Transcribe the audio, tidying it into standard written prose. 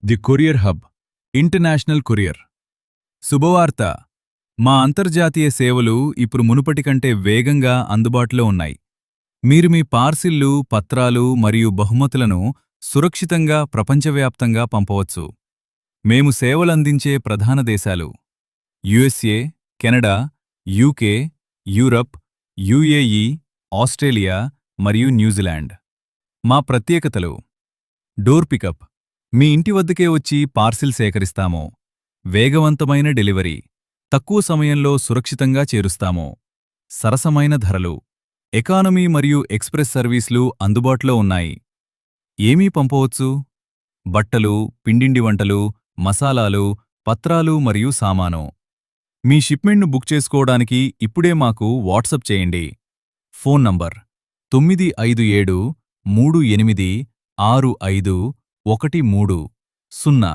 The courier hub international courier. శుభవార్త! మా అంతర్జాతీయ సేవలు ఇప్పుడు మునుపటి కంటే వేగంగా అందుబాటులో ఉన్నాయి. మీరు మీ పార్సిళ్లు, పత్రాలు మరియు బహుమతులను సురక్షితంగా ప్రపంచవ్యాప్తంగా పంపవచ్చు. మేము సేవలందించే ప్రధాన దేశాలు: USA, Canada, UK, Europe, UAE, Australia మరియు న్యూజిలాండ్. మా ప్రత్యేకతలు: డోర్ పికప్, మీ ఇంటి వద్దకే వచ్చి పార్సిల్ సేకరిస్తాము. వేగవంతమైన డెలివరీ, తక్కువ సమయంలో సురక్షితంగా చేరుస్తాము. సరసమైన ధరలు, ఎకానమీ మరియు ఎక్స్‌ప్రెస్ సర్వీసులు అందుబాటులో ఉన్నాయి. ఏమీ పంపవచ్చు? బట్టలు, పిండిండి వంటలు, మసాలాలు, పత్రాలు మరియు సామాను. మీ షిప్మెంట్ను బుక్ చేసుకోవడానికి ఇప్పుడే మాకు వాట్సాప్ చేయండి. Phone number 95738651310